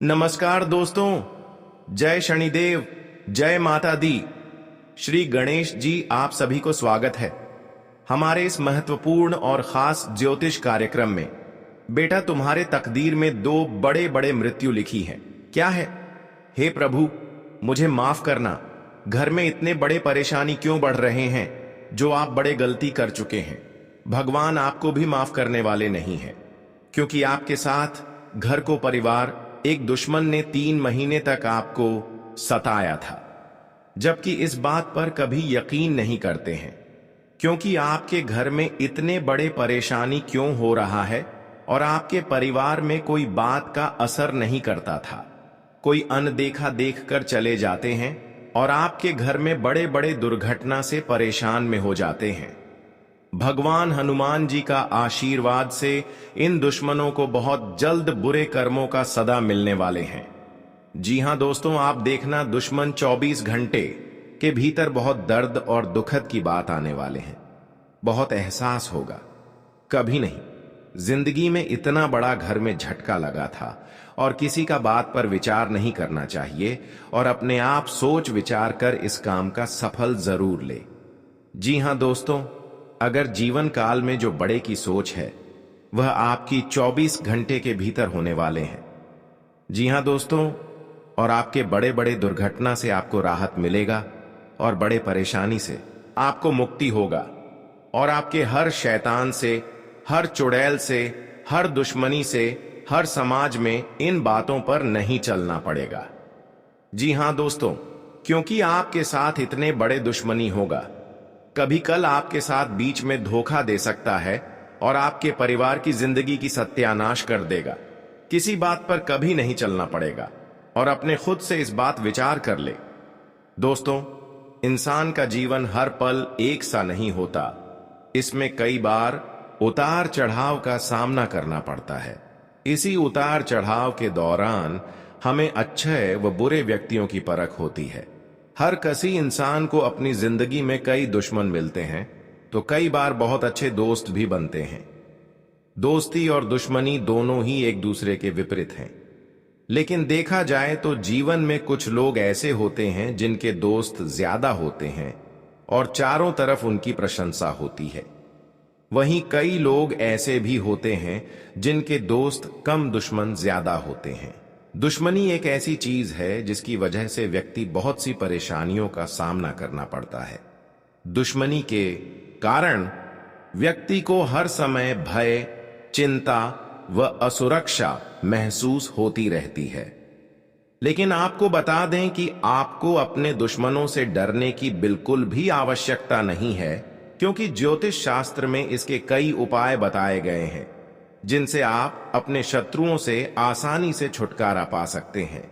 नमस्कार दोस्तों, जय शनिदेव, जय माता दी। श्री गणेश जी आप सभी को स्वागत है हमारे इस महत्वपूर्ण और खास ज्योतिष कार्यक्रम में। बेटा, तुम्हारे तकदीर में दो बड़े बड़े मृत्यु लिखी है। क्या है? हे प्रभु, मुझे माफ करना। घर में इतने बड़े परेशानी क्यों बढ़ रहे हैं जो आप बड़े गलती कर चुके हैं। भगवान आपको भी माफ करने वाले नहीं है, क्योंकि आपके साथ घर को परिवार एक दुश्मन ने 3 महीने तक आपको सताया था, जबकि इस बात पर कभी यकीन नहीं करते हैं, क्योंकि आपके घर में इतने बड़े परेशानी क्यों हो रहा है और आपके परिवार में कोई बात का असर नहीं करता था। कोई अनदेखा देखकर चले जाते हैं और आपके घर में बड़े बड़े दुर्घटना से परेशान में हो जाते हैं। भगवान हनुमान जी का आशीर्वाद से इन दुश्मनों को बहुत जल्द बुरे कर्मों का सदा मिलने वाले हैं। जी हां दोस्तों, आप देखना, दुश्मन 24 घंटे के भीतर बहुत दर्द और दुखद की बात आने वाले हैं। बहुत एहसास होगा। कभी नहीं जिंदगी में इतना बड़ा घर में झटका लगा था और किसी का बात पर विचार नहीं करना चाहिए और अपने आप सोच विचार कर इस काम का सफल जरूर ले। जी हां दोस्तों, अगर जीवन काल में जो बड़े की सोच है वह आपकी 24 घंटे के भीतर होने वाले हैं। जी हां दोस्तों, और आपके बड़े बड़े दुर्घटना से आपको राहत मिलेगा और बड़े परेशानी से आपको मुक्ति होगा और आपके हर शैतान से, हर चुड़ैल से, हर दुश्मनी से, हर समाज में इन बातों पर नहीं चलना पड़ेगा। जी हां दोस्तों, क्योंकि आपके साथ इतने बड़े दुश्मनी होगा। कभी कल आपके साथ बीच में धोखा दे सकता है और आपके परिवार की जिंदगी की सत्यानाश कर देगा। किसी बात पर कभी नहीं चलना पड़ेगा और अपने खुद से इस बात विचार कर ले। दोस्तों, इंसान का जीवन हर पल एक सा नहीं होता। इसमें कई बार उतार चढ़ाव का सामना करना पड़ता है। इसी उतार चढ़ाव के दौरान हमें अच्छे व बुरे व्यक्तियों की परख होती है। हर किसी इंसान को अपनी जिंदगी में कई दुश्मन मिलते हैं, तो कई बार बहुत अच्छे दोस्त भी बनते हैं। दोस्ती और दुश्मनी दोनों ही एक दूसरे के विपरीत हैं। लेकिन देखा जाए तो जीवन में कुछ लोग ऐसे होते हैं जिनके दोस्त ज्यादा होते हैं और चारों तरफ उनकी प्रशंसा होती है। वहीं कई लोग ऐसे भी होते हैं जिनके दोस्त कम, दुश्मन ज्यादा होते हैं। दुश्मनी एक ऐसी चीज है जिसकी वजह से व्यक्ति बहुत सी परेशानियों का सामना करना पड़ता है। दुश्मनी के कारण व्यक्ति को हर समय भय, चिंता व असुरक्षा महसूस होती रहती है। लेकिन आपको बता दें कि आपको अपने दुश्मनों से डरने की बिल्कुल भी आवश्यकता नहीं है, क्योंकि ज्योतिष शास्त्र में इसके कई उपाय बताए गए हैं जिनसे आप अपने शत्रुओं से आसानी से छुटकारा पा सकते हैं।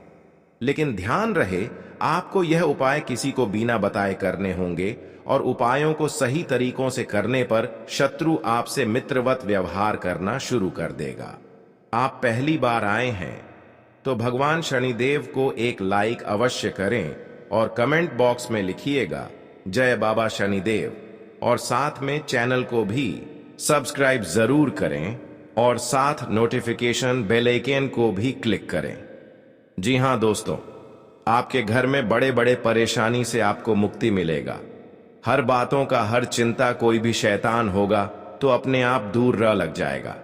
लेकिन ध्यान रहे, आपको यह उपाय किसी को बिना बताए करने होंगे और उपायों को सही तरीकों से करने पर शत्रु आपसे मित्रवत व्यवहार करना शुरू कर देगा। आप पहली बार आए हैं तो भगवान शनिदेव को एक लाइक अवश्य करें और कमेंट बॉक्स में लिखिएगा जय बाबा शनिदेव, और साथ में चैनल को भी सब्सक्राइब जरूर करें और साथ नोटिफिकेशन बेल आइकन को भी क्लिक करें। जी हां दोस्तों, आपके घर में बड़े बड़े परेशानी से आपको मुक्ति मिलेगा। हर बातों का, हर चिंता, कोई भी शैतान होगा तो अपने आप दूर रह लग जाएगा।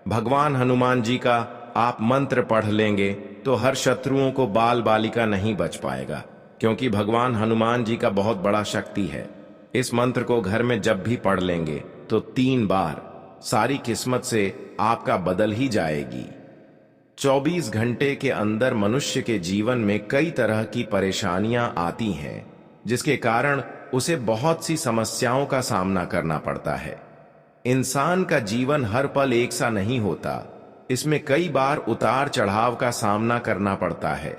भगवान हनुमान जी का आप मंत्र पढ़ लेंगे तो हर शत्रुओं को बाल बालिका नहीं बच पाएगा, क्योंकि भगवान हनुमान जी का बहुत बड़ा शक्ति है। इस मंत्र को घर में जब भी पढ़ लेंगे तो 3 बार सारी किस्मत से आपका बदल ही जाएगी। 24 घंटे के अंदर मनुष्य के जीवन में कई तरह की परेशानियां आती हैं, जिसके कारण उसे बहुत सी समस्याओं का सामना करना पड़ता है। इंसान का जीवन हर पल एक सा नहीं होता। इसमें कई बार उतार चढ़ाव का सामना करना पड़ता है।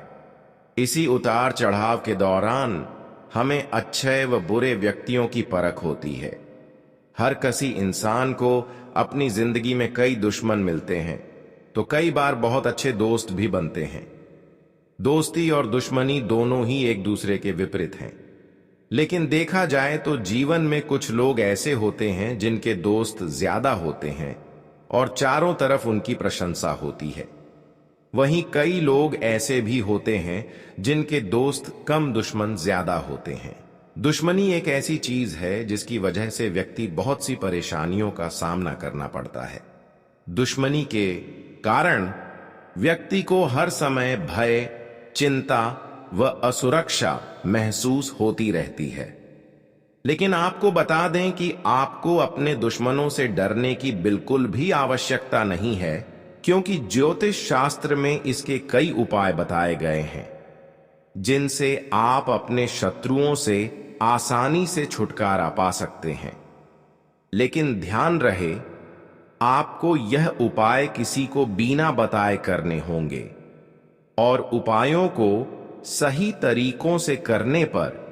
इसी उतार चढ़ाव के दौरान हमें अच्छे व बुरे व्यक्तियों की परख होती है। हर किसी इंसान को अपनी जिंदगी में कई दुश्मन मिलते हैं, तो कई बार बहुत अच्छे दोस्त भी बनते हैं। दोस्ती और दुश्मनी दोनों ही एक दूसरे के विपरीत हैं। लेकिन देखा जाए तो जीवन में कुछ लोग ऐसे होते हैं जिनके दोस्त ज्यादा होते हैं और चारों तरफ उनकी प्रशंसा होती है। वहीं कई लोग ऐसे भी होते हैं जिनके दोस्त कम दुश्मन ज्यादा होते हैं। दुश्मनी एक ऐसी चीज है जिसकी वजह से व्यक्ति बहुत सी परेशानियों का सामना करना पड़ता है। दुश्मनी के कारण व्यक्ति को हर समय भय, चिंता व असुरक्षा महसूस होती रहती है। लेकिन आपको बता दें कि आपको अपने दुश्मनों से डरने की बिल्कुल भी आवश्यकता नहीं है, क्योंकि ज्योतिष शास्त्र में इसके कई उपाय बताए गए हैं जिनसे आप अपने शत्रुओं से आसानी से छुटकारा पा सकते हैं। लेकिन ध्यान रहे, आपको यह उपाय किसी को बिना बताए करने होंगे और उपायों को सही तरीकों से करने पर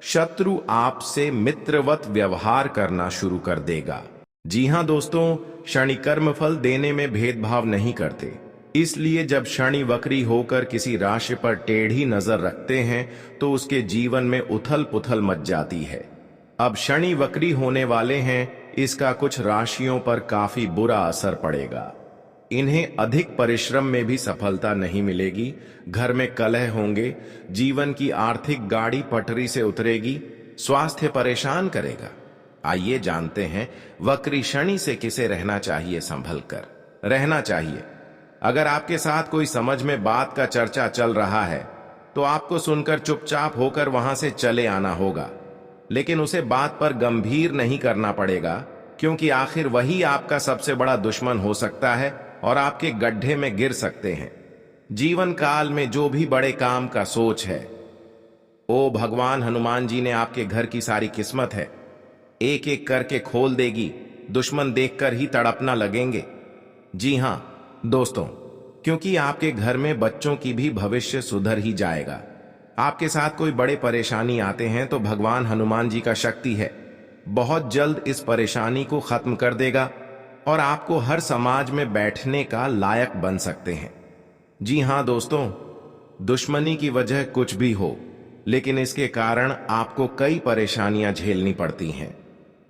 शत्रु आपसे मित्रवत व्यवहार करना शुरू कर देगा। जी हां दोस्तों, शनि कर्मफल देने में भेदभाव नहीं करते, इसलिए जब शनि वक्री होकर किसी राशि पर टेढ़ी नजर रखते हैं तो उसके जीवन में उथल पुथल मच जाती है। अब शनि वक्री होने वाले हैं, इसका कुछ राशियों पर काफी बुरा असर पड़ेगा। इन्हें अधिक परिश्रम में भी सफलता नहीं मिलेगी, घर में कलह होंगे, जीवन की आर्थिक गाड़ी पटरी से उतरेगी, स्वास्थ्य परेशान करेगा। आइए जानते हैं वक्री शनि से किसे रहना चाहिए, संभल कर रहना चाहिए। अगर आपके साथ कोई समझ में बात का चर्चा चल रहा है तो आपको सुनकर चुपचाप होकर वहां से चले आना होगा, लेकिन उसे बात पर गंभीर नहीं करना पड़ेगा, क्योंकि आखिर वही आपका सबसे बड़ा दुश्मन हो सकता है और आपके गड्ढे में गिर सकते हैं। जीवन काल में जो भी बड़े काम का सोच है, ओ भगवान हनुमान जी ने आपके घर की सारी किस्मत है एक एक करके खोल देगी, दुश्मन देखकर ही तड़पना लगेंगे। जी हां दोस्तों, क्योंकि आपके घर में बच्चों की भी भविष्य सुधर ही जाएगा। आपके साथ कोई बड़े परेशानी आते हैं तो भगवान हनुमान जी का शक्ति है, बहुत जल्द इस परेशानी को खत्म कर देगा और आपको हर समाज में बैठने का लायक बन सकते हैं। जी हां दोस्तों, दुश्मनी की वजह कुछ भी हो, लेकिन इसके कारण आपको कई परेशानियां झेलनी पड़ती हैं।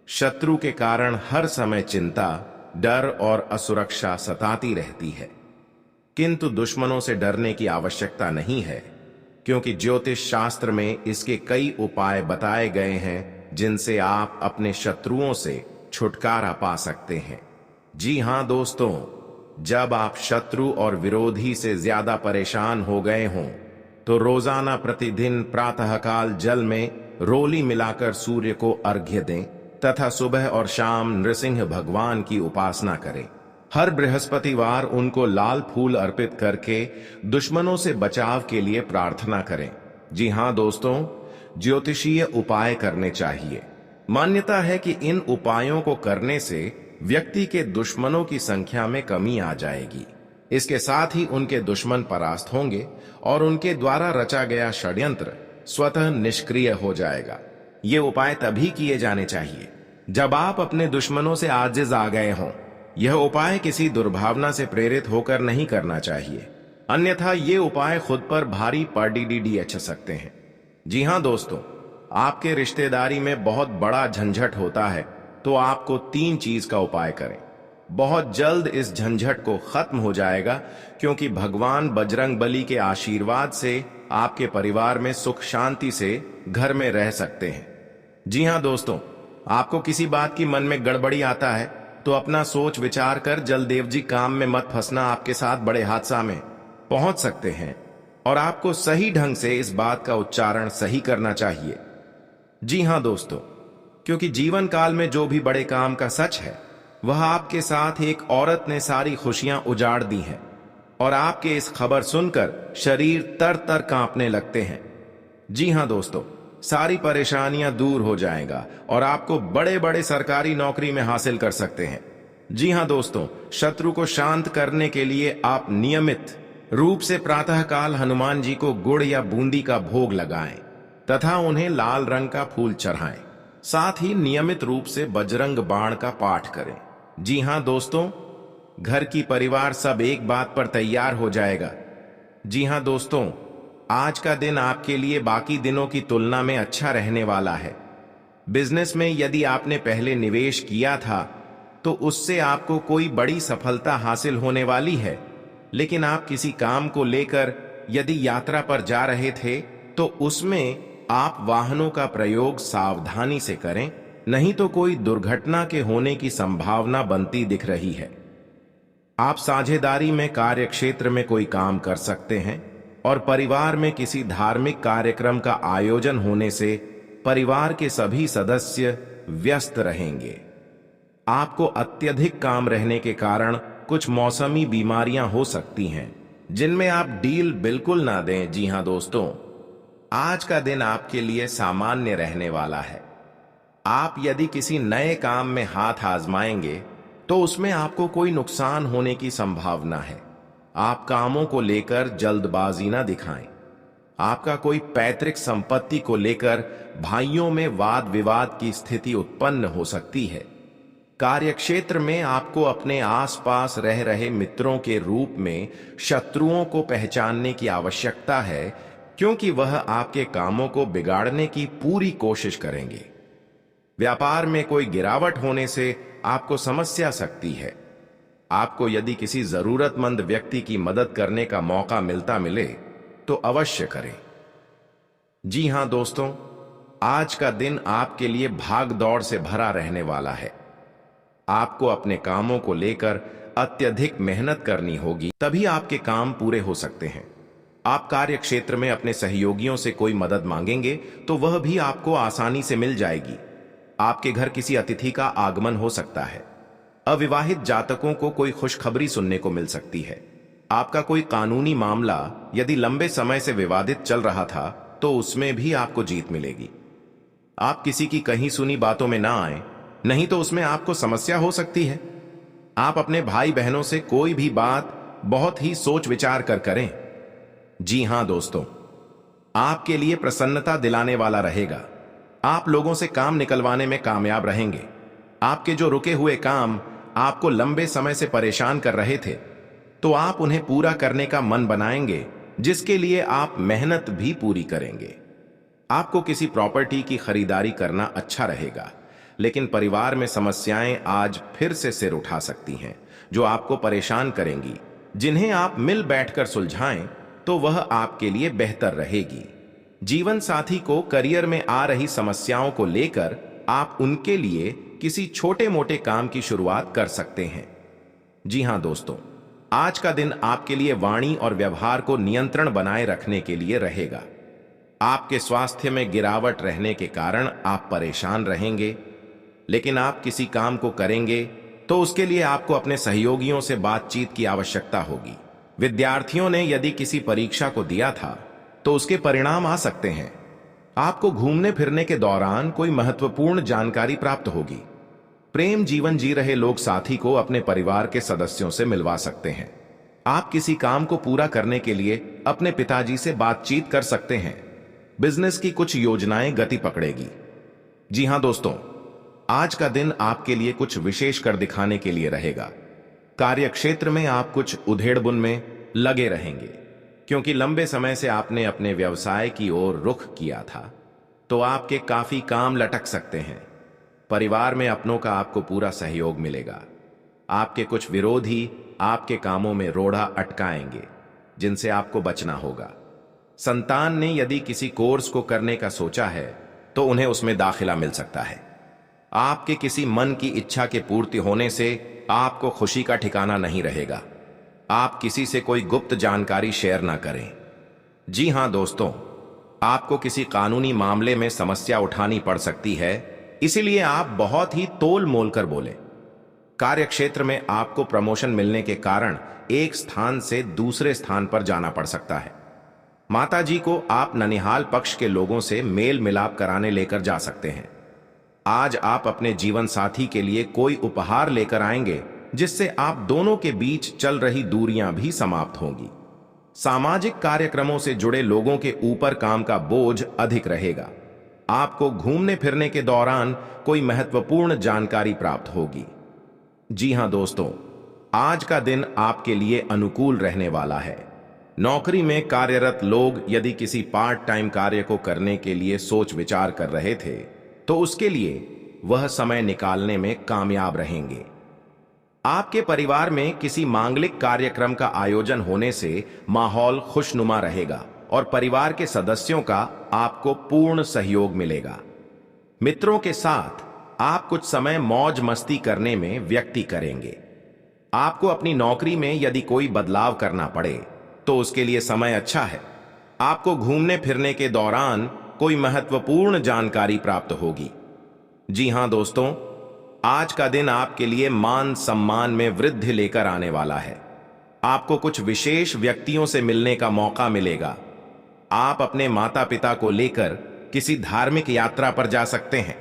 शत्रु के कारण हर समय चिंता, डर और असुरक्षा सताती रहती है, किंतु दुश्मनों से डरने की आवश्यकता नहीं है, क्योंकि ज्योतिष शास्त्र में इसके कई उपाय बताए गए हैं जिनसे आप अपने शत्रुओं से छुटकारा पा सकते हैं। जी हां दोस्तों, जब आप शत्रु और विरोधी से ज्यादा परेशान हो गए हों तो रोजाना प्रतिदिन प्रातःकाल जल में रोली मिलाकर सूर्य को अर्घ्य दें तथा सुबह और शाम नृसिंह भगवान की उपासना करें। हर बृहस्पतिवार उनको लाल फूल अर्पित करके दुश्मनों से बचाव के लिए प्रार्थना करें। जी हां दोस्तों, ज्योतिषीय उपाय करने चाहिए। मान्यता है कि इन उपायों को करने से व्यक्ति के दुश्मनों की संख्या में कमी आ जाएगी। इसके साथ ही उनके दुश्मन परास्त होंगे और उनके द्वारा रचा गया षड्यंत्र स्वतः निष्क्रिय हो जाएगा। ये उपाय तभी किए जाने चाहिए जब आप अपने दुश्मनों से आजिज आ गए हों। यह उपाय किसी दुर्भावना से प्रेरित होकर नहीं करना चाहिए, अन्यथा ये उपाय खुद पर भारी पड़ सकते हैं। जी हां दोस्तों, आपके रिश्तेदारी में बहुत बड़ा झंझट होता है तो आपको 3 चीज का उपाय करें। बहुत जल्द इस झंझट को खत्म हो जाएगा, क्योंकि भगवान बजरंगबली के आशीर्वाद से आपके परिवार में सुख शांति से घर में रह सकते हैं। जी हां दोस्तों, आपको किसी बात की मन में गड़बड़ी आता है तो अपना सोच विचार कर जलदेव जी काम में मत फंसना, आपके साथ बड़े हादसा में पहुंच सकते हैं और आपको सही ढंग से इस बात का उच्चारण सही करना चाहिए। जी हां दोस्तों, क्योंकि जीवन काल में जो भी बड़े काम का सच है वह आपके साथ एक औरत ने सारी खुशियां उजाड़ दी हैं और आपके इस खबर सुनकर शरीर तर तर कांपने लगते हैं। जी हां दोस्तों, सारी परेशानियां दूर हो जाएगा और आपको बड़े बड़े सरकारी नौकरी में हासिल कर सकते हैं। जी हां दोस्तों, शत्रु को शांत करने के लिए आप नियमित रूप से प्रातःकाल हनुमान जी को गुड़ या बूंदी का भोग लगाएं तथा उन्हें लाल रंग का फूल चढ़ाएं। साथ ही नियमित रूप से बजरंग बाण का पाठ करें। जी हां दोस्तों, घर की परिवार सब एक बात पर तैयार हो जाएगा। जी हां दोस्तों, आज का दिन आपके लिए बाकी दिनों की तुलना में अच्छा रहने वाला है। बिजनेस में यदि आपने पहले निवेश किया था तो उससे आपको कोई बड़ी सफलता हासिल होने वाली है। लेकिन आप किसी काम को लेकर यदि यात्रा पर जा रहे थे तो उसमें आप वाहनों का प्रयोग सावधानी से करें, नहीं तो कोई दुर्घटना के होने की संभावना बनती दिख रही है। आप साझेदारी में कार्य क्षेत्र में कोई काम कर सकते हैं और परिवार में किसी धार्मिक कार्यक्रम का आयोजन होने से परिवार के सभी सदस्य व्यस्त रहेंगे। आपको अत्यधिक काम रहने के कारण कुछ मौसमी बीमारियां हो सकती हैं, जिनमें आप डील बिल्कुल ना दें। जी हां दोस्तों, आज का दिन आपके लिए सामान्य रहने वाला है। आप यदि किसी नए काम में हाथ आजमाएंगे तो उसमें आपको कोई नुकसान होने की संभावना है। आप कामों को लेकर जल्दबाजी ना दिखाएं। आपका कोई पैतृक संपत्ति को लेकर भाइयों में वाद विवाद की स्थिति उत्पन्न हो सकती है। कार्यक्षेत्र में आपको अपने आसपास रह रहे मित्रों के रूप में शत्रुओं को पहचानने की आवश्यकता है, क्योंकि वह आपके कामों को बिगाड़ने की पूरी कोशिश करेंगे। व्यापार में कोई गिरावट होने से आपको समस्या सकती है। आपको यदि किसी जरूरतमंद व्यक्ति की मदद करने का मौका मिले तो अवश्य करें। जी हां दोस्तों, आज का दिन आपके लिए भाग दौड़ से भरा रहने वाला है। आपको अपने कामों को लेकर अत्यधिक मेहनत करनी होगी, तभी आपके काम पूरे हो सकते हैं। आप कार्य क्षेत्र में अपने सहयोगियों से कोई मदद मांगेंगे तो वह भी आपको आसानी से मिल जाएगी। आपके घर किसी अतिथि का आगमन हो सकता है। अविवाहित जातकों को कोई खुशखबरी सुनने को मिल सकती है। आपका कोई कानूनी मामला यदि लंबे समय से विवादित चल रहा था तो उसमें भी आपको जीत मिलेगी। आप किसी की कहीं सुनी बातों में ना आए, नहीं तो उसमें आपको समस्या हो सकती है। आप अपने भाई बहनों से कोई भी बात बहुत ही सोच विचार कर करें। जी हां दोस्तों, आपके लिए प्रसन्नता दिलाने वाला रहेगा। आप लोगों से काम निकलवाने में कामयाब रहेंगे। आपके जो रुके हुए काम आपको लंबे समय से परेशान कर रहे थे, तो आप उन्हें पूरा करने का मन बनाएंगे, जिसके लिए आप मेहनत भी पूरी करेंगे। आपको किसी प्रॉपर्टी की खरीदारी करना अच्छा रहेगा, लेकिन परिवार में समस्याएं आज फिर से सिर उठा सकती हैं, जो आपको परेशान करेंगी। जिन्हें आप मिल बैठकर सुलझाएं तो वह आपके लिए बेहतर रहेगी। जीवन साथी को करियर में आ रही समस्याओं को लेकर आप उनके लिए किसी छोटे मोटे काम की शुरुआत कर सकते हैं। जी हां दोस्तों, आज का दिन आपके लिए वाणी और व्यवहार को नियंत्रण बनाए रखने के लिए रहेगा। आपके स्वास्थ्य में गिरावट रहने के कारण आप परेशान रहेंगे, लेकिन आप किसी काम को करेंगे तो उसके लिए आपको अपने सहयोगियों से बातचीत की आवश्यकता होगी। विद्यार्थियों ने यदि किसी परीक्षा को दिया था तो उसके परिणाम आ सकते हैं। आपको घूमने फिरने के दौरान कोई महत्वपूर्ण जानकारी प्राप्त होगी। प्रेम जीवन जी रहे लोग साथी को अपने परिवार के सदस्यों से मिलवा सकते हैं। आप किसी काम को पूरा करने के लिए अपने पिताजी से बातचीत कर सकते हैं। बिजनेस की कुछ योजनाएं गति पकड़ेगी। जी हां दोस्तों, आज का दिन आपके लिए कुछ विशेष कर दिखाने के लिए रहेगा। कार्यक्षेत्र में आप कुछ उधेड़बुन में लगे रहेंगे, क्योंकि लंबे समय से आपने अपने व्यवसाय की ओर रुख किया था, तो आपके काफी काम लटक सकते हैं। परिवार में अपनों का आपको पूरा सहयोग मिलेगा। आपके कुछ विरोधी आपके कामों में रोड़ा अटकाएंगे, जिनसे आपको बचना होगा। संतान ने यदि किसी कोर्स को करने का सोचा है तो उन्हें उसमें दाखिला मिल सकता है। आपके किसी मन की इच्छा के पूर्ति होने से आपको खुशी का ठिकाना नहीं रहेगा। आप किसी से कोई गुप्त जानकारी शेयर ना करें। जी हां दोस्तों, आपको किसी कानूनी मामले में समस्या उठानी पड़ सकती है, इसीलिए आप बहुत ही तोल मोल कर बोलें। कार्यक्षेत्र में आपको प्रमोशन मिलने के कारण एक स्थान से दूसरे स्थान पर जाना पड़ सकता है। माताजी को आप ननिहाल पक्ष के लोगों से मेल मिलाप कराने लेकर जा सकते हैं। आज आप अपने जीवन साथी के लिए कोई उपहार लेकर आएंगे, जिससे आप दोनों के बीच चल रही दूरियां भी समाप्त होंगी। सामाजिक कार्यक्रमों से जुड़े लोगों के ऊपर काम का बोझ अधिक रहेगा। आपको घूमने फिरने के दौरान कोई महत्वपूर्ण जानकारी प्राप्त होगी। जी हां दोस्तों, आज का दिन आपके लिए अनुकूल रहने वाला है। नौकरी में कार्यरत लोग यदि किसी पार्ट टाइम कार्य को करने के लिए सोच विचार कर रहे थे, तो उसके लिए वह समय निकालने में कामयाब रहेंगे। आपके परिवार में किसी मांगलिक कार्यक्रम का आयोजन होने से माहौल खुशनुमा रहेगा और परिवार के सदस्यों का आपको पूर्ण सहयोग मिलेगा। मित्रों के साथ आप कुछ समय मौज मस्ती करने में व्यक्ति करेंगे। आपको अपनी नौकरी में यदि कोई बदलाव करना पड़े तो उसके लिए समय अच्छा है। आपको घूमने फिरने के दौरान कोई महत्वपूर्ण जानकारी प्राप्त होगी। जी हां दोस्तों, आज का दिन आपके लिए मान सम्मान में वृद्धि लेकर आने वाला है। आपको कुछ विशेष व्यक्तियों से मिलने का मौका मिलेगा। आप अपने माता पिता को लेकर किसी धार्मिक यात्रा पर जा सकते हैं।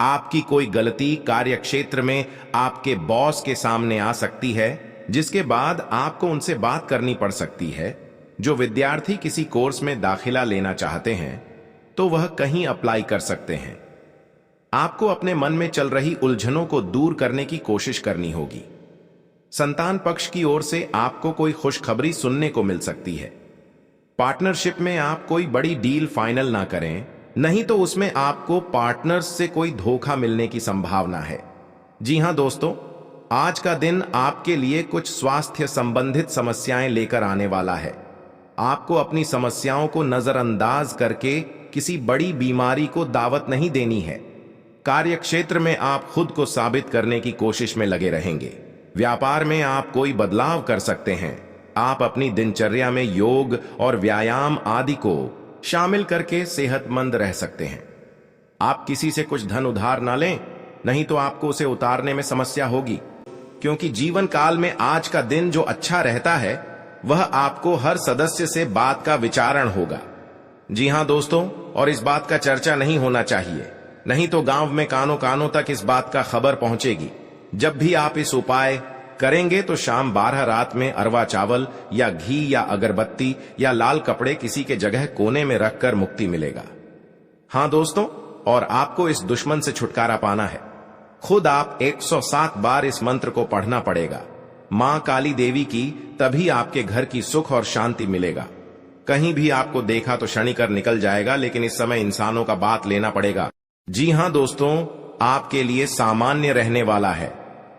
आपकी कोई गलती कार्य क्षेत्र में आपके बॉस के सामने आ सकती है, जिसके बाद आपको उनसे बात करनी पड़ सकती है। जो विद्यार्थी किसी कोर्स में दाखिला लेना चाहते हैं तो वह कहीं अप्लाई कर सकते हैं। आपको अपने मन में चल रही उलझनों को दूर करने की कोशिश करनी होगी। संतान पक्ष की ओर से आपको कोई खुशखबरी सुनने को मिल सकती है। पार्टनरशिप में आप कोई बड़ी डील फाइनल ना करें, नहीं तो उसमें आपको पार्टनर्स से कोई धोखा मिलने की संभावना है। जी हां दोस्तों, आज का दिन आपके लिए कुछ स्वास्थ्य संबंधित समस्याएं लेकर आने वाला है। आपको अपनी समस्याओं को नजरअंदाज करके किसी बड़ी बीमारी को दावत नहीं देनी है। कार्य क्षेत्र में आप खुद को साबित करने की कोशिश में लगे रहेंगे। व्यापार में आप कोई बदलाव कर सकते हैं। आप अपनी दिनचर्या में योग और व्यायाम आदि को शामिल करके सेहतमंद रह सकते हैं। आप किसी से कुछ धन उधार ना लें, नहीं तो आपको उसे उतारने में समस्या होगी, क्योंकि जीवन काल में आज का दिन जो अच्छा रहता है वह आपको हर सदस्य से बात का विचारण होगा। जी हां दोस्तों, और इस बात का चर्चा नहीं होना चाहिए, नहीं तो गांव में कानों कानों तक इस बात का खबर पहुंचेगी। जब भी आप इस उपाय करेंगे तो शाम 12 रात में अरवा चावल या घी या अगरबत्ती या लाल कपड़े किसी के जगह कोने में रखकर मुक्ति मिलेगा। हां दोस्तों, और आपको इस दुश्मन से छुटकारा पाना है। खुद आप 107 बार इस मंत्र को पढ़ना पड़ेगा। मां काली देवी की, तभी आपके घर की सुख और शांति मिलेगा। कहीं भी आपको देखा तो क्षणिकर निकल जाएगा, लेकिन इस समय इंसानों का बात लेना पड़ेगा। जी हां दोस्तों, आपके लिए सामान्य रहने वाला है।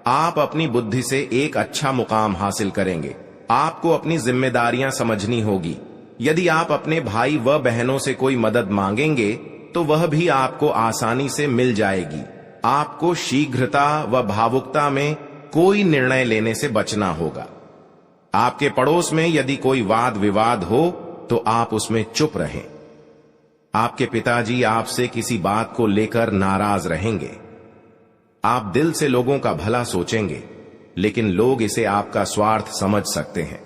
आप अपनी बुद्धि से एक अच्छा मुकाम हासिल करेंगे। आपको अपनी जिम्मेदारियां समझनी होगी। यदि आप अपने भाई व बहनों से कोई मदद मांगेंगे तो वह भी आपको आसानी से मिल जाएगी। आपको शीघ्रता व भावुकता में कोई निर्णय लेने से बचना होगा। आपके पड़ोस में यदि कोई वाद विवाद हो तो आप उसमें चुप रहें। आपके पिताजी आपसे किसी बात को लेकर नाराज रहेंगे। आप दिल से लोगों का भला सोचेंगे, लेकिन लोग इसे आपका स्वार्थ समझ सकते हैं।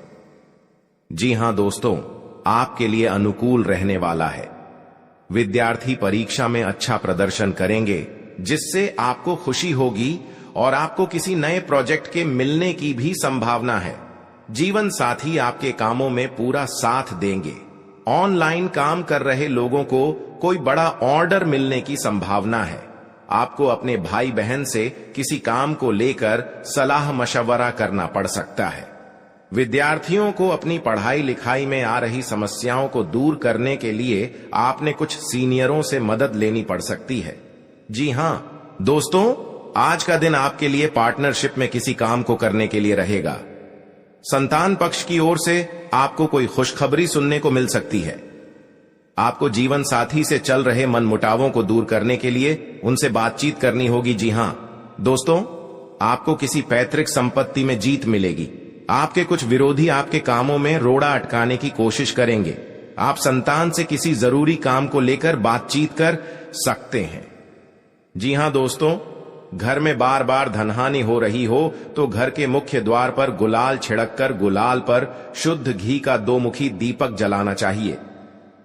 जी हां दोस्तों, आपके लिए अनुकूल रहने वाला है। विद्यार्थी परीक्षा में अच्छा प्रदर्शन करेंगे, जिससे आपको खुशी होगी और आपको किसी नए प्रोजेक्ट के मिलने की भी संभावना है। जीवन साथी आपके कामों में पूरा साथ देंगे। ऑनलाइन काम कर रहे लोगों को कोई बड़ा ऑर्डर मिलने की संभावना है। आपको अपने भाई बहन से किसी काम को लेकर सलाह मशवरा करना पड़ सकता है। विद्यार्थियों को अपनी पढ़ाई लिखाई में आ रही समस्याओं को दूर करने के लिए आपने कुछ सीनियरों से मदद लेनी पड़ सकती है। जी हां दोस्तों, आज का दिन आपके लिए पार्टनरशिप में किसी काम को करने के लिए रहेगा। संतान पक्ष की ओर से आपको कोई खुशखबरी सुनने को मिल सकती है। आपको जीवन साथी से चल रहे मनमुटावों को दूर करने के लिए उनसे बातचीत करनी होगी। जी हां दोस्तों, आपको किसी पैतृक संपत्ति में जीत मिलेगी। आपके कुछ विरोधी आपके कामों में रोड़ा अटकाने की कोशिश करेंगे। आप संतान से किसी जरूरी काम को लेकर बातचीत कर सकते हैं। जी हां दोस्तों, घर में बार बार धनहानि हो रही हो तो घर के मुख्य द्वार पर गुलाल छिड़ककर गुलाल पर शुद्ध घी का 2 मुखी दीपक जलाना चाहिए।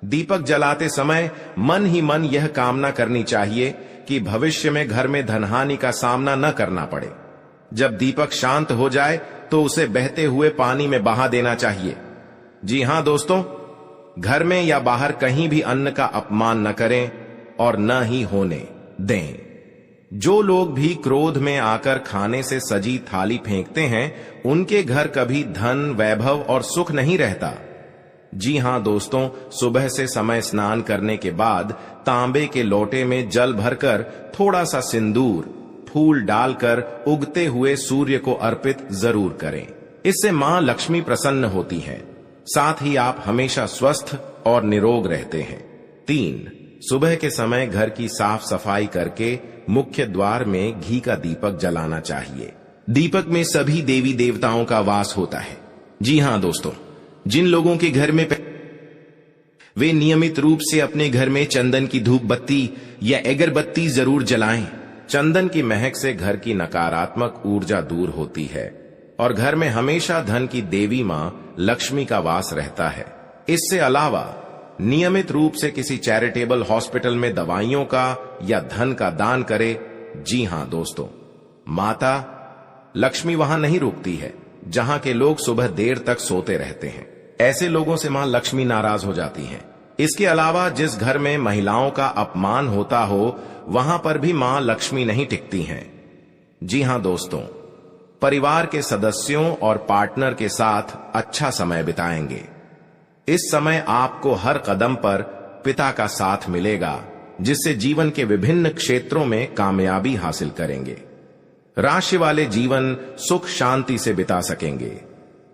दीपक जलाते समय मन ही मन यह कामना करनी चाहिए कि भविष्य में घर में धनहानि का सामना न करना पड़े। जब दीपक शांत हो जाए तो उसे बहते हुए पानी में बहा देना चाहिए। जी हां दोस्तों, घर में या बाहर कहीं भी अन्न का अपमान न करें और न ही होने दें। जो लोग भी क्रोध में आकर खाने से सजी थाली फेंकते हैं, उनके घर कभी धन, वैभव और सुख नहीं रहता। जी हां दोस्तों, सुबह से समय स्नान करने के बाद तांबे के लोटे में जल भरकर थोड़ा सा सिंदूर, फूल डालकर उगते हुए सूर्य को अर्पित जरूर करें। इससे मां लक्ष्मी प्रसन्न होती हैं। साथ ही आप हमेशा स्वस्थ और निरोग रहते हैं। 3. सुबह के समय घर की साफ सफाई करके मुख्य द्वार में घी का दीपक जलाना चाहिए। दीपक में सभी देवी देवताओं का वास होता है। जी हां दोस्तों, जिन लोगों के घर में वे नियमित रूप से अपने घर में चंदन की धूप बत्ती या अगरबत्ती जरूर जलाएं। चंदन की महक से घर की नकारात्मक ऊर्जा दूर होती है और घर में हमेशा धन की देवी मां लक्ष्मी का वास रहता है। इससे अलावा नियमित रूप से किसी चैरिटेबल हॉस्पिटल में दवाइयों का या धन का दान करें। जी हां दोस्तों, माता लक्ष्मी वहां नहीं रुकती है जहां के लोग सुबह देर तक सोते रहते हैं। ऐसे लोगों से मां लक्ष्मी नाराज हो जाती हैं। इसके अलावा जिस घर में महिलाओं का अपमान होता हो वहां पर भी मां लक्ष्मी नहीं टिकती हैं। जी हां दोस्तों, परिवार के सदस्यों और पार्टनर के साथ अच्छा समय बिताएंगे। इस समय आपको हर कदम पर पिता का साथ मिलेगा, जिससे जीवन के विभिन्न क्षेत्रों में कामयाबी हासिल करेंगे। राशि वाले जीवन सुख शांति से बिता सकेंगे।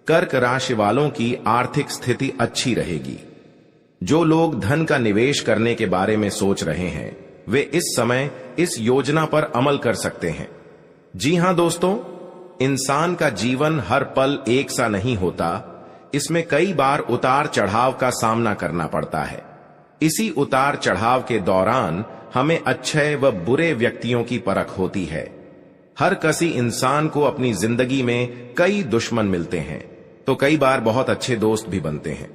कर्क राशि वालों की आर्थिक स्थिति अच्छी रहेगी। जो लोग धन का निवेश करने के बारे में सोच रहे हैं वे इस समय इस योजना पर अमल कर सकते हैं। जी हां दोस्तों, इंसान का जीवन हर पल एक सा नहीं होता। इसमें कई बार उतार चढ़ाव का सामना करना पड़ता है। इसी उतार चढ़ाव के दौरान हमें अच्छे व बुरे व्यक्तियों की परख होती है। हर किसी इंसान को अपनी जिंदगी में कई दुश्मन मिलते हैं तो कई बार बहुत अच्छे दोस्त भी बनते हैं।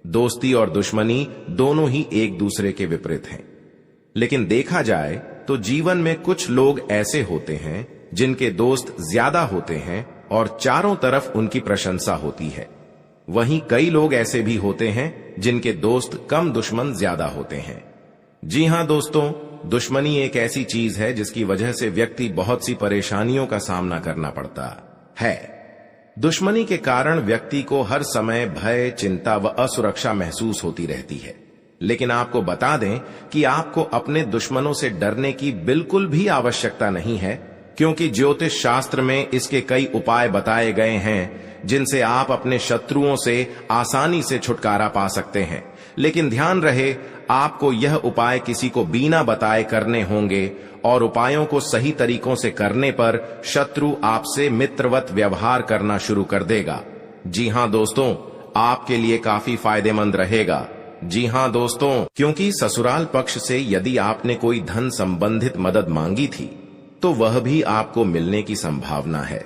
दोस्ती और दुश्मनी दोनों ही एक दूसरे के विपरीत हैं। लेकिन देखा जाए तो जीवन में कुछ लोग ऐसे होते हैं जिनके दोस्त ज्यादा होते हैं और चारों तरफ उनकी प्रशंसा होती है। वहीं कई लोग ऐसे भी होते हैं जिनके दोस्त कम, दुश्मन ज्यादा होते हैं। जी हां दोस्तों, दुश्मनी एक ऐसी चीज है जिसकी वजह से व्यक्ति बहुत सी परेशानियों का सामना करना पड़ता है। दुश्मनी के कारण व्यक्ति को हर समय भय, चिंता व असुरक्षा महसूस होती रहती है। लेकिन आपको बता दें कि आपको अपने दुश्मनों से डरने की बिल्कुल भी आवश्यकता नहीं है, क्योंकि ज्योतिष शास्त्र में इसके कई उपाय बताए गए हैं जिनसे आप अपने शत्रुओं से आसानी से छुटकारा पा सकते हैं। लेकिन ध्यान रहे, आपको यह उपाय किसी को बिना बताए करने होंगे और उपायों को सही तरीकों से करने पर शत्रु आपसे मित्रवत व्यवहार करना शुरू कर देगा। जी हां दोस्तों, आपके लिए काफी फायदेमंद रहेगा। जी हां दोस्तों, क्योंकि ससुराल पक्ष से यदि आपने कोई धन संबंधित मदद मांगी थी तो वह भी आपको मिलने की संभावना है।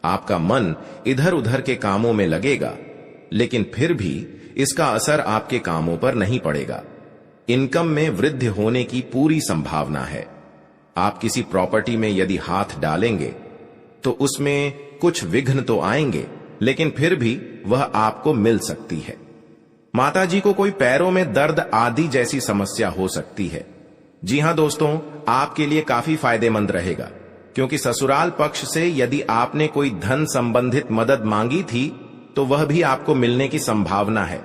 आपका मन इधर उधर के कामों में लगेगा, लेकिन फिर भी इसका असर आपके कामों पर नहीं पड़ेगा। इनकम में वृद्धि होने की पूरी संभावना है। आप किसी प्रॉपर्टी में यदि हाथ डालेंगे तो उसमें कुछ विघ्न तो आएंगे, लेकिन फिर भी वह आपको मिल सकती है। माताजी को कोई पैरों में दर्द आदि जैसी समस्या हो सकती है। जी हां दोस्तों, आपके लिए काफी फायदेमंद रहेगा, क्योंकि ससुराल पक्ष से यदि आपने कोई धन संबंधित मदद मांगी थी तो वह भी आपको मिलने की संभावना है।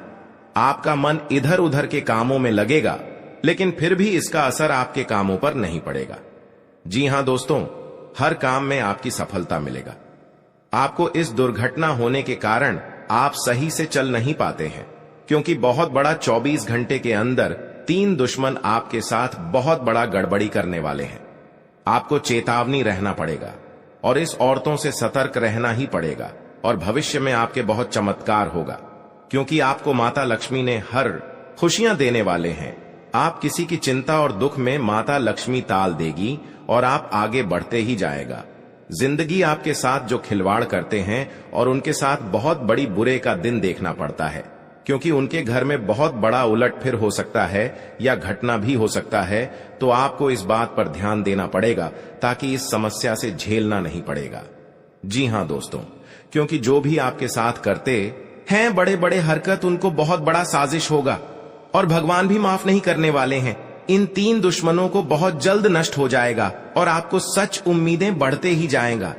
आपका मन इधर उधर के कामों में लगेगा, लेकिन फिर भी इसका असर आपके कामों पर नहीं पड़ेगा। जी हां दोस्तों, हर काम में आपकी सफलता मिलेगा। आपको इस दुर्घटना होने के कारण आप सही से चल नहीं पाते हैं, क्योंकि बहुत बड़ा 24 घंटे के अंदर 3 दुश्मन आपके साथ बहुत बड़ा गड़बड़ी करने वाले हैं। आपको चेतावनी रहना पड़ेगा और इस औरतों से सतर्क रहना ही पड़ेगा। और भविष्य में आपके बहुत चमत्कार होगा, क्योंकि आपको माता लक्ष्मी ने हर खुशियां देने वाले हैं। आप किसी की चिंता और दुख में माता लक्ष्मी ताल देगी और आप आगे बढ़ते ही जाएगा। जिंदगी आपके साथ जो खिलवाड़ करते हैं और उनके साथ बहुत बड़ी बुरे का दिन देखना पड़ता है, क्योंकि उनके घर में बहुत बड़ा उलटफेर हो सकता है या घटना भी हो सकता है। तो आपको इस बात पर ध्यान देना पड़ेगा ताकि इस समस्या से झेलना नहीं पड़ेगा। जी हां दोस्तों, क्योंकि जो भी आपके साथ करते हैं बड़े बड़े हरकत, उनको बहुत बड़ा साजिश होगा और भगवान भी माफ नहीं करने वाले हैं। इन 3 दुश्मनों को बहुत जल्द नष्ट हो जाएगा और आपको सच उम्मीदें बढ़ते ही जाएगा।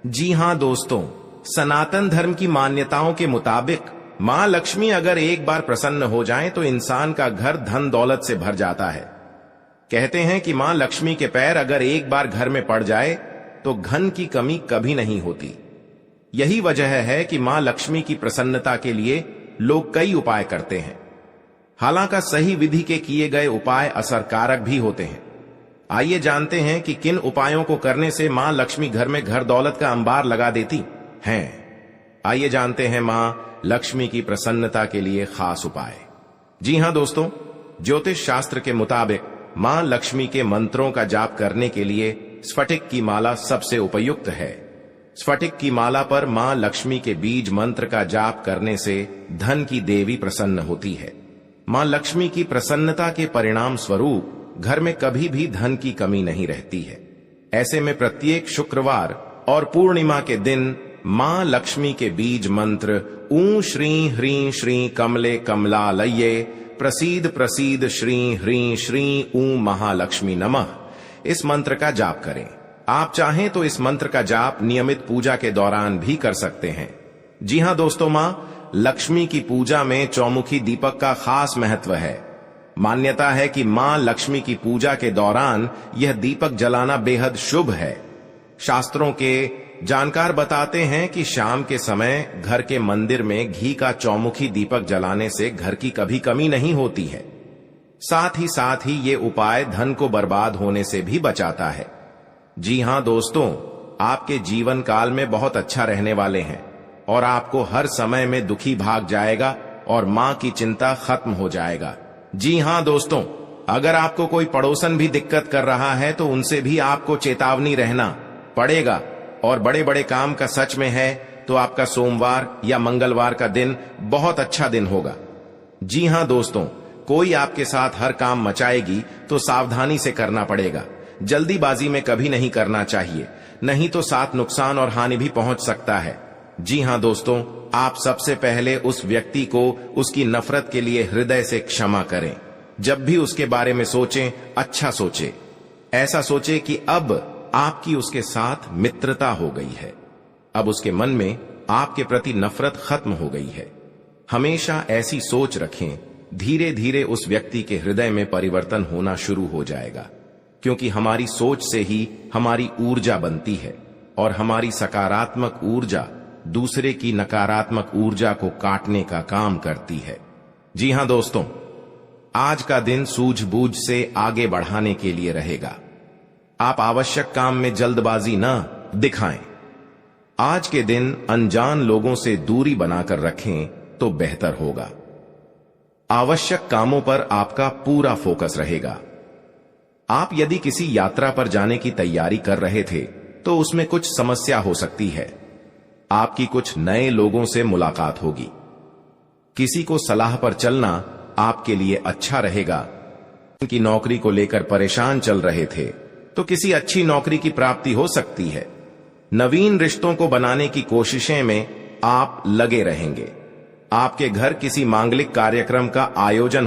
जी हां दोस्तों, सनातन धर्म की मान्यताओं के मुताबिक मां लक्ष्मी अगर एक बार प्रसन्न हो जाएं तो इंसान का घर धन दौलत से भर जाता है। कहते हैं कि मां लक्ष्मी के पैर अगर एक बार घर में पड़ जाए तो धन की कमी कभी नहीं होती। यही वजह है कि मां लक्ष्मी की प्रसन्नता के लिए लोग कई उपाय करते हैं। हालांकि सही विधि के किए गए उपाय असरकारक भी होते हैं। आइए जानते हैं कि किन उपायों को करने से मां लक्ष्मी घर में घर दौलत का अंबार लगा देती हैं। आइए जानते हैं मां लक्ष्मी की प्रसन्नता के लिए खास उपाय। जी हां दोस्तों, ज्योतिष शास्त्र के मुताबिक मां लक्ष्मी के मंत्रों का जाप करने के लिए स्फटिक की माला सबसे उपयुक्त है। स्फटिक की माला पर मां लक्ष्मी के बीज मंत्र का जाप करने से धन की देवी प्रसन्न होती है। मां लक्ष्मी की प्रसन्नता के परिणाम स्वरूप घर में कभी भी धन की कमी नहीं रहती है। ऐसे में प्रत्येक शुक्रवार और पूर्णिमा के दिन मां लक्ष्मी के बीज मंत्र ऊ श्री ह्रीं श्री कमले कमलालये प्रसीद प्रसीद श्री ह्रीं श्री ऊ महालक्ष्मी नमः, इस मंत्र का जाप करें। आप चाहें तो इस मंत्र का जाप नियमित पूजा के दौरान भी कर सकते हैं। जी हां दोस्तों, मां लक्ष्मी की पूजा में चौमुखी दीपक का खास महत्व है। मान्यता है कि मां लक्ष्मी की पूजा के दौरान यह दीपक जलाना बेहद शुभ है। शास्त्रों के जानकार बताते हैं कि शाम के समय घर के मंदिर में घी का चौमुखी दीपक जलाने से घर की कभी कमी नहीं होती है। साथ ही ये उपाय धन को बर्बाद होने से भी बचाता है। जी हां दोस्तों, आपके जीवन काल में बहुत अच्छा रहने वाले हैं और आपको हर समय में दुखी भाग जाएगा और मां की चिंता खत्म हो जाएगा। जी हां दोस्तों, अगर आपको कोई पड़ोसन भी दिक्कत कर रहा है तो उनसे भी आपको चेतावनी रहना पड़ेगा। और बड़े बड़े काम का सच में है तो आपका सोमवार या मंगलवार का दिन बहुत अच्छा दिन होगा। जी हां दोस्तों, कोई आपके साथ हर काम मचाएगी तो सावधानी से करना पड़ेगा। जल्दीबाजी में कभी नहीं करना चाहिए, नहीं तो साथ नुकसान और हानि भी पहुंच सकता है। जी हां दोस्तों, आप सबसे पहले उस व्यक्ति को उसकी नफरत के लिए हृदय से क्षमा करें। जब भी उसके बारे में सोचें, अच्छा सोचें। ऐसा सोचें कि अब आपकी उसके साथ मित्रता हो गई है, अब उसके मन में आपके प्रति नफरत खत्म हो गई है। हमेशा ऐसी सोच रखें। धीरे धीरे उस व्यक्ति के हृदय में परिवर्तन होना शुरू हो जाएगा, क्योंकि हमारी सोच से ही हमारी ऊर्जा बनती है और हमारी सकारात्मक ऊर्जा दूसरे की नकारात्मक ऊर्जा को काटने का काम करती है। जी हां दोस्तों, आज का दिन सूझबूझ से आगे बढ़ाने के लिए रहेगा। आप आवश्यक काम में जल्दबाजी न दिखाएं। आज के दिन अनजान लोगों से दूरी बनाकर रखें तो बेहतर होगा। आवश्यक कामों पर आपका पूरा फोकस रहेगा। आप यदि किसी यात्रा पर जाने की तैयारी कर रहे थे तो उसमें कुछ समस्या हो सकती है। आपकी कुछ नए लोगों से मुलाकात होगी। किसी को सलाह पर चलना आपके लिए अच्छा रहेगा। उनकी नौकरी को लेकर परेशान चल रहे थे तो किसी अच्छी नौकरी की प्राप्ति हो सकती है। नवीन रिश्तों को बनाने की कोशिशें में आप लगे रहेंगे। आपके घर किसी मांगलिक कार्यक्रम का आयोजन